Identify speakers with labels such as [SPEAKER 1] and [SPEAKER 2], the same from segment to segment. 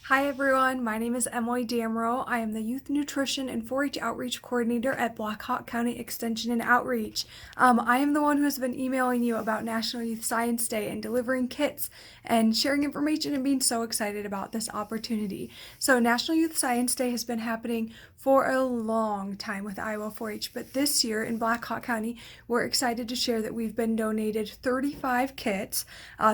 [SPEAKER 1] Hi everyone, my name is Emily Damrow. I am the Youth Nutrition and 4-H Outreach Coordinator at Black Hawk County Extension and Outreach. I am the one who has been emailing you about National Youth Science Day and delivering kits and sharing information and being so excited about this opportunity. So National Youth Science Day has been happening for a long time with Iowa 4-H, but this year in Black Hawk County, we're excited to share that we've been donated 35 kits,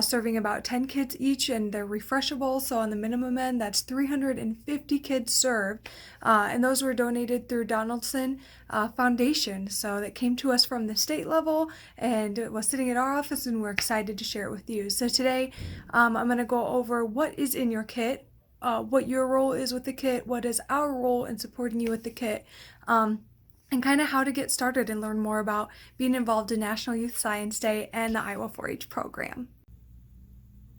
[SPEAKER 1] serving about 10 kids each, and they're refreshable, so on the minimum end, that's 350 kids served, and those were donated through Donaldson Foundation. So that came to us from the state level, and it was sitting at our office, and we're excited to share it with you. So today, I'm going to go over what is in your kit, what your role is with the kit, what is our role in supporting you with the kit, and kind of how to get started and learn more about being involved in National Youth Science Day and the Iowa 4-H program.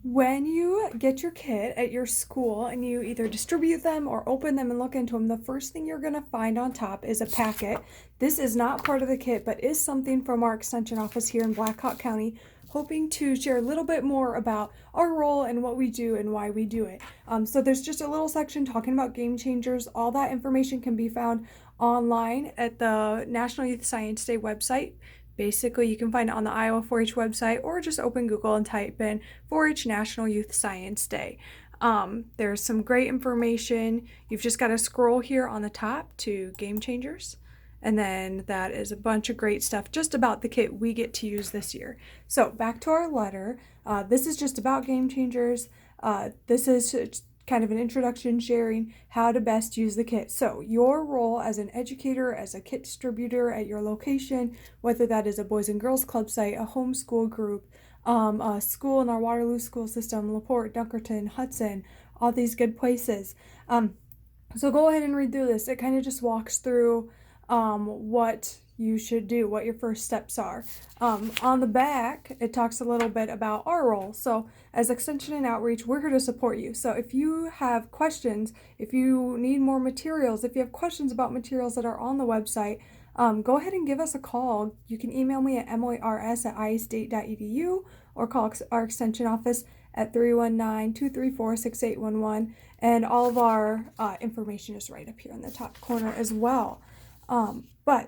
[SPEAKER 1] When you get your kit at your school and you either distribute them or open them and look into them, the first thing you're going to find on top is a packet. This is not part of the kit, but is something from our extension office here in Black Hawk County, hoping to share a little bit more about our role and what we do and why we do it. So there's just a little section talking about game changers. All that information can be found online at the National Youth Science Day website. Basically, you can find it on the Iowa 4-H website, or just open Google and type in 4-H National Youth Science Day. There's some great information. You've just got to scroll here on the top to Game Changers. And then that is a bunch of great stuff just about the kit we get to use this year. So back to our letter. This is just about Game Changers. This is kind of an introduction sharing how to best use the kit. So your role as an educator, as a kit distributor at your location, whether that is a Boys and Girls Club site, a homeschool group, a school in our Waterloo school system, LaPorte, Dunkerton, Hudson, all these good places. So go ahead and read through this. It kind of just walks through what you should do, what your first steps are. On the back, it talks a little bit about our role. So as Extension and Outreach, we're here to support you. So if you have questions, if you need more materials, if you have questions about materials that are on the website, go ahead and give us a call. You can email me at emilyrs@istate.edu or call our extension office at 319-234-6811. And all of our information is right up here in the top corner as well.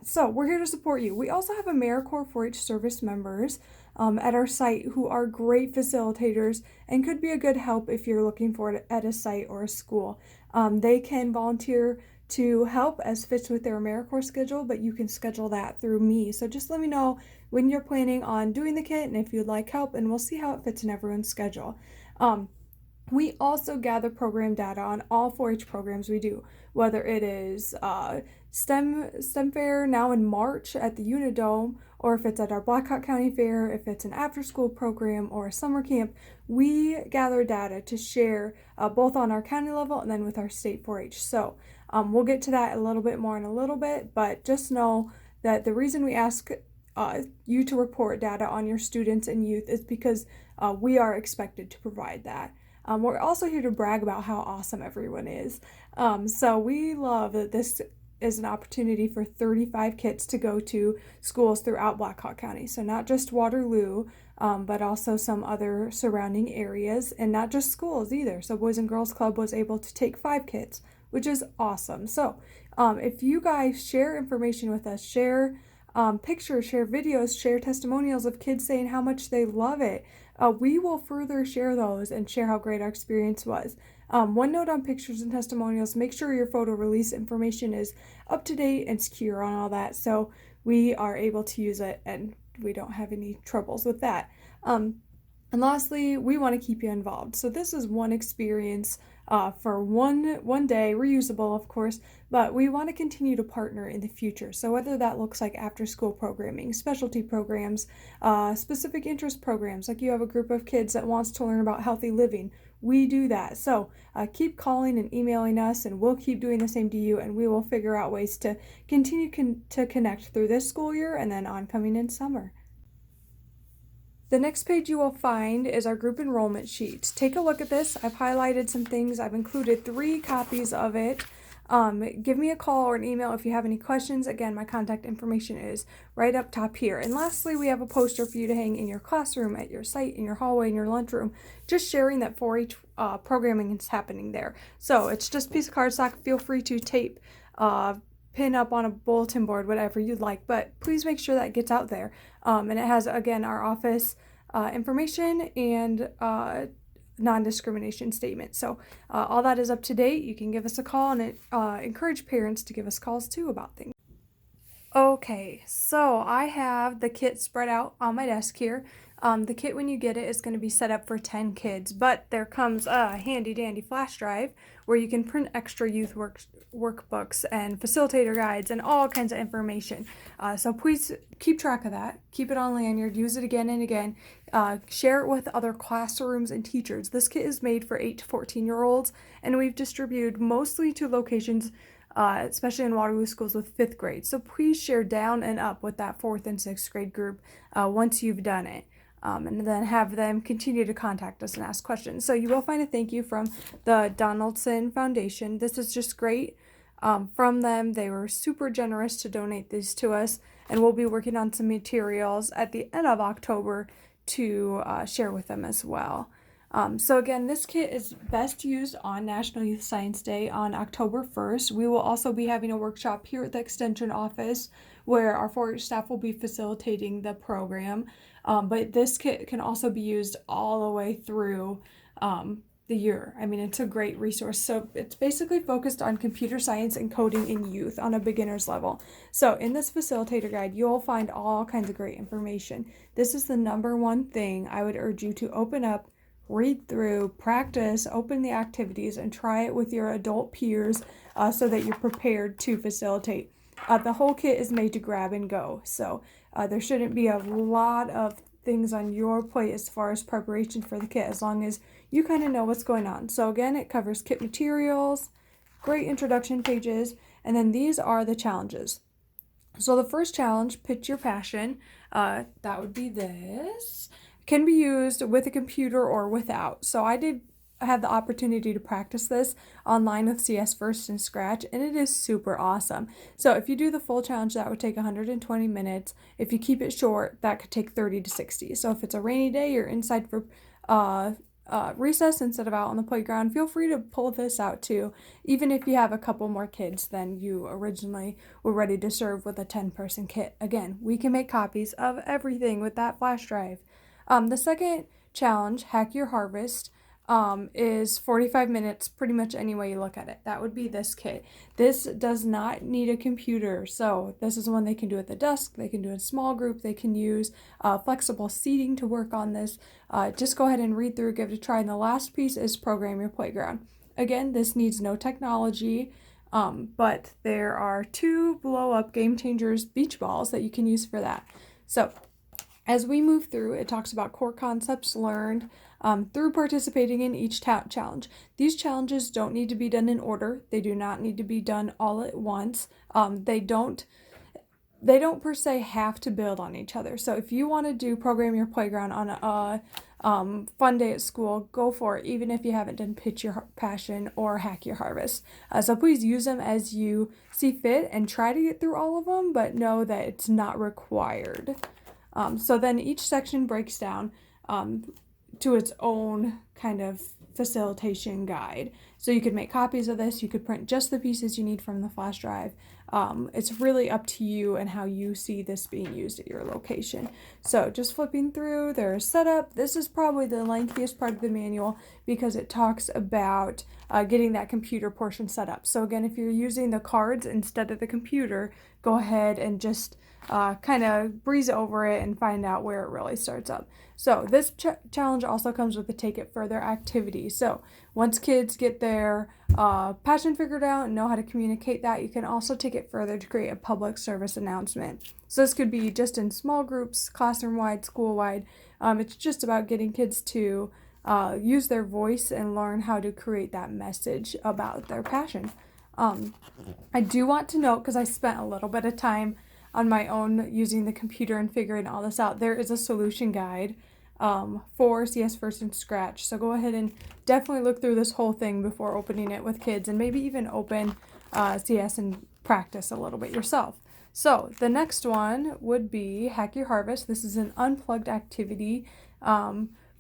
[SPEAKER 1] So we're here to support you. We also have AmeriCorps 4-H service members at our site who are great facilitators and could be a good help if you're looking for it at a site or a school. They can volunteer to help as fits with their AmeriCorps schedule, but you can schedule that through me. So just let me know when you're planning on doing the kit and if you'd like help, and we'll see how it fits in everyone's schedule. We also gather program data on all 4-H programs we do, whether it is STEM Fair now in March at the Unidome, or if it's at our Black Hawk County Fair, if it's an after-school program or a summer camp. We gather data to share both on our county level and then with our state 4-H. So we'll get to that a little bit more in a little bit, but just know that the reason we ask you to report data on your students and youth is because we are expected to provide that. We're also here to brag about how awesome everyone is. So we love that this is an opportunity for 35 kits to go to schools throughout Black Hawk County. So not just Waterloo, but also some other surrounding areas, and not just schools either. So Boys and Girls Club was able to take 5 kits, which is awesome. So if you guys share information with us, share pictures, share videos, share testimonials of kids saying how much they love it, we will further share those and share how great our experience was. One note on pictures and testimonials: make sure your photo release information is up to date and secure on all that, so we are able to use it and we don't have any troubles with that. And lastly, we want to keep you involved. So this is one experience for one day, reusable of course, but we want to continue to partner in the future. So whether that looks like after school programming, specialty programs, specific interest programs, like you have a group of kids that wants to learn about healthy living, we do that. So keep calling and emailing us, and we'll keep doing the same to you, and we will figure out ways to continue to connect through this school year and then oncoming in summer. The next page you will find is our group enrollment sheet. Take a look at this. I've highlighted some things. I've included 3 copies of it give me a call or an email if you have any questions. Again, my contact information is right up top here. And lastly, we have a poster for you to hang in your classroom, at your site, in your hallway, in your lunchroom, just sharing that 4-H programming is happening there. So it's just a piece of cardstock. Feel free to tape, pin up on a bulletin board, whatever you'd like, but please make sure that gets out there. And it has, again, our office information and non-discrimination statement. So all that is up to date. You can give us a call, and encourage parents to give us calls too about things. Okay, so I have the kit spread out on my desk here. The kit, when you get it, is going to be set up for 10 kids, but there comes a handy dandy flash drive where you can print extra YouthWorks workbooks and facilitator guides and all kinds of information. So please keep track of that. Keep it on lanyard, use it again and again. Share it with other classrooms and teachers. This kit is made for 8 to 14-year-olds, and we've distributed mostly to locations especially in Waterloo schools with 5th grade. So please share down and up with that 4th and 6th grade group once you've done it. And then have them continue to contact us and ask questions. So you will find a thank you from the Donaldson Foundation. This is just great from them. They were super generous to donate these to us, and we'll be working on some materials at the end of October to share with them as well. So again, this kit is best used on National Youth Science Day on October 1st. We will also be having a workshop here at the Extension office where our 4-H staff will be facilitating the program. But this kit can also be used all the way through the year. I mean, it's a great resource. So it's basically focused on computer science and coding in youth on a beginner's level. So in this facilitator guide, you'll find all kinds of great information. This is the number one thing I would urge you to open up, read through, practice, open the activities, and try it with your adult peers so that you're prepared to facilitate. The whole kit is made to grab and go, so there shouldn't be a lot of things on your plate as far as preparation for the kit, as long as you kind of know what's going on. So again, it covers kit materials, great introduction pages, and then these are the challenges. So the first challenge, Pitch Your Passion, that would be this. Can be used with a computer or without. So I did have the opportunity to practice this online with CS First and Scratch, and it is super awesome. So if you do the full challenge, that would take 120 minutes. If you keep it short, that could take 30 to 60. So if it's a rainy day, you're inside for recess instead of out on the playground, feel free to pull this out too, even if you have a couple more kids than you originally were ready to serve with a 10-person kit. Again, we can make copies of everything with that flash drive. The second challenge, Hack Your Harvest, is 45 minutes pretty much any way you look at it. That would be this kit. This does not need a computer, so this is one they can do at the desk, they can do in a small group, they can use flexible seating to work on this. Just go ahead and read through, give it a try, and the last piece is Program Your Playground. Again, this needs no technology, but there are 2 blow-up Game Changers beach balls that you can use for that. So as we move through, it talks about core concepts learned through participating in each challenge. These challenges don't need to be done in order. They do not need to be done all at once. They don't per se have to build on each other. So if you want to do Program Your Playground on a fun day at school, go for it, even if you haven't done Pitch Your Passion or Hack Your Harvest. So please use them as you see fit and try to get through all of them, but know that it's not required. So then each section breaks down to its own kind of facilitation guide. So you could make copies of this, you could print just the pieces you need from the flash drive. It's really up to you and how you see this being used at your location. So just flipping through, there's setup. This is probably the lengthiest part of the manual because it talks about getting that computer portion set up. So again, if you're using the cards instead of the computer, go ahead and just kind of breeze over it and find out where it really starts up. So this challenge also comes with the Take It Further activity. So once kids get their passion figured out and know how to communicate that, you can also take it further to create a public service announcement. So this could be just in small groups, classroom-wide, school-wide. It's just about getting kids to use their voice and learn how to create that message about their passion. I do want to note, because I spent a little bit of time on my own using the computer and figuring all this out, there is a solution guide for CS First and Scratch. So go ahead and definitely look through this whole thing before opening it with kids, and maybe even open CS and practice a little bit yourself. So the next one would be Hack Your Harvest. This is an unplugged activity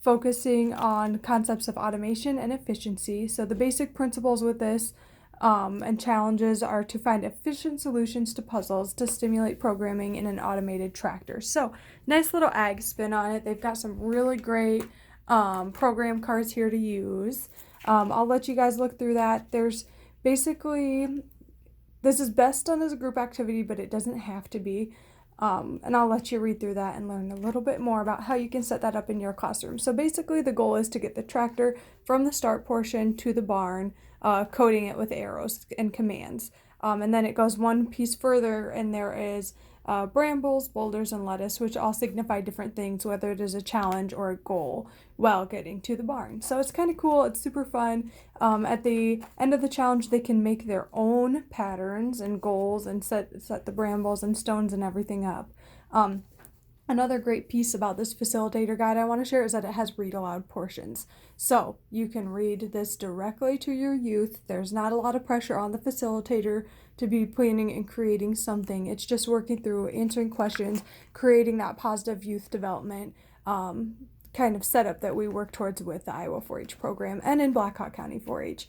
[SPEAKER 1] focusing on concepts of automation and efficiency. So the basic principles with this and challenges are to find efficient solutions to puzzles to stimulate programming in an automated tractor. So nice little ag spin on it. They've got some really great program cards here to use. I'll let you guys look through that. There's basically, this is best done as a group activity, but it doesn't have to be. And I'll let you read through that and learn a little bit more about how you can set that up in your classroom. So basically the goal is to get the tractor from the start portion to the barn, coding it with arrows and commands. And then it goes one piece further, and there is brambles, boulders, and lettuce, which all signify different things, whether it is a challenge or a goal while getting to the barn. So it's kind of cool. It's super fun. At the end of the challenge, they can make their own patterns and goals and set the brambles and stones and everything up. Another great piece about this facilitator guide I want to share is that it has read aloud portions. So you can read this directly to your youth. There's not a lot of pressure on the facilitator to be planning and creating something. It's just working through answering questions, creating that positive youth development kind of setup that we work towards with the Iowa 4-H program and in Black Hawk County 4-H.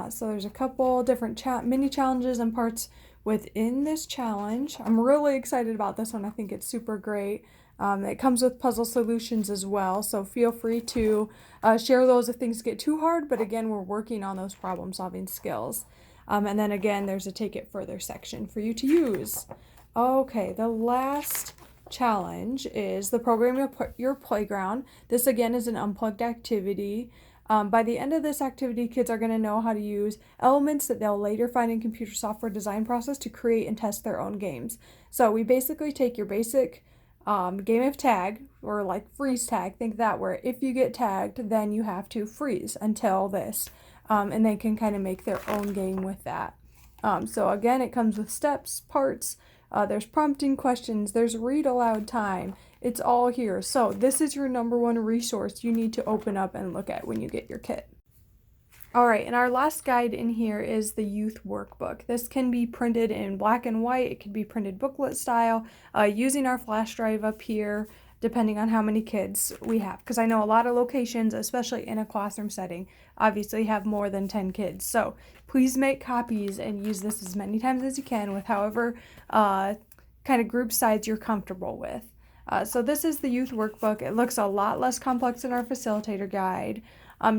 [SPEAKER 1] So there's a couple different mini challenges and parts within this challenge. I'm really excited about this one. I think it's super great. It comes with puzzle solutions as well, so feel free to share those if things get too hard, but again, we're working on those problem solving skills. And then again, there's a take it further section for you to use. Okay, the last challenge is the program your playground. This again is an unplugged activity. By the end of this activity, kids are going to know how to use elements that they'll later find in computer software design process to create and test their own games. So we basically take your basic game of tag, or like freeze tag, think that, where if you get tagged, then you have to freeze until this, and they can kind of make their own game with that. So again, it comes with steps, parts, there's prompting questions, there's read aloud time. It's all here. So this is your number one resource you need to open up and look at when you get your kit. All right, and our last guide in here is the youth workbook. This can be printed in black and white. It can be printed booklet style using our flash drive up here, depending on how many kids we have. Because I know a lot of locations, especially in a classroom setting, obviously have more than 10 kids. So please make copies and use this as many times as you can with however kind of group size you're comfortable with. So this is the youth workbook. It looks a lot less complex than our facilitator guide.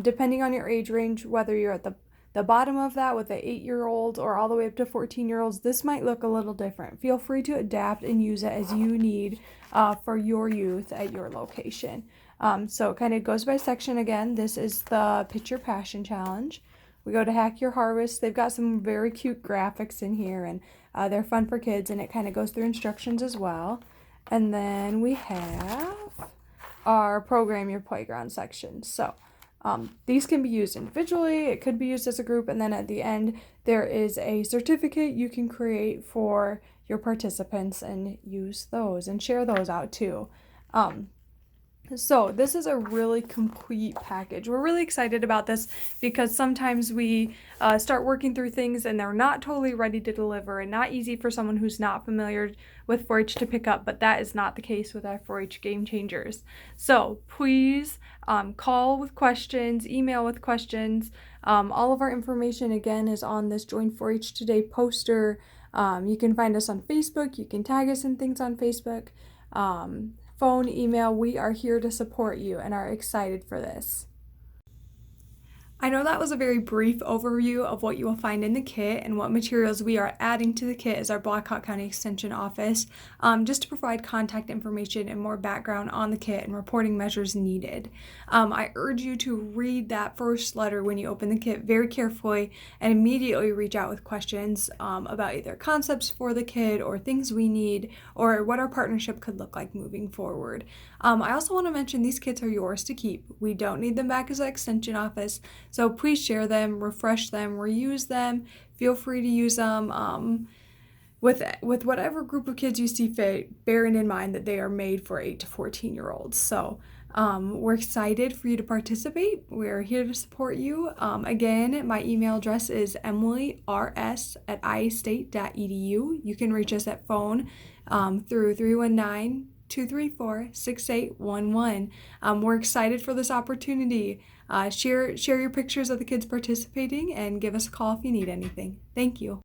[SPEAKER 1] Depending on your age range, whether you're at the bottom of that with the 8-year-olds or all the way up to 14-year-olds, this might look a little different. Feel free to adapt and use it as you need for your youth at your location. So it kind of goes by section again. This is the Pitch Your Passion Challenge. We go to Hack Your Harvest. They've got some very cute graphics in here, and they're fun for kids, and it kind of goes through instructions as well. And then we have our Program Your Playground section. So these can be used individually, it could be used as a group, and then at the end there is a certificate you can create for your participants and use those and share those out too. So this is a really complete package. We're really excited about this because sometimes we start working through things and they're not totally ready to deliver and not easy for someone who's not familiar with 4-H to pick up, but that is not the case with our 4-H Game Changers. So please call with questions, email with questions. All of our information again is on this Join 4-H Today poster. You can find us on Facebook. You can tag us in things on Facebook. Phone, email, we are here to support you and are excited for this. I know that was a very brief overview of what you will find in the kit and what materials we are adding to the kit as our Black Hawk County Extension Office, just to provide contact information and more background on the kit and reporting measures needed. I urge you to read that first letter when you open the kit very carefully and immediately reach out with questions about either concepts for the kit or things we need or what our partnership could look like moving forward. I also want to mention these kits are yours to keep. We don't need them back as an extension office. So please share them, refresh them, reuse them. Feel free to use them with whatever group of kids you see fit, bearing in mind that they are made for 8 to 14-year-olds. So We're excited for you to participate. We're here to support you. Again, my email address is emilyrs@iastate.edu. You can reach us at phone through 319-234-6811. We're excited for this opportunity. Share your pictures of the kids participating and give us a call if you need anything. Thank you.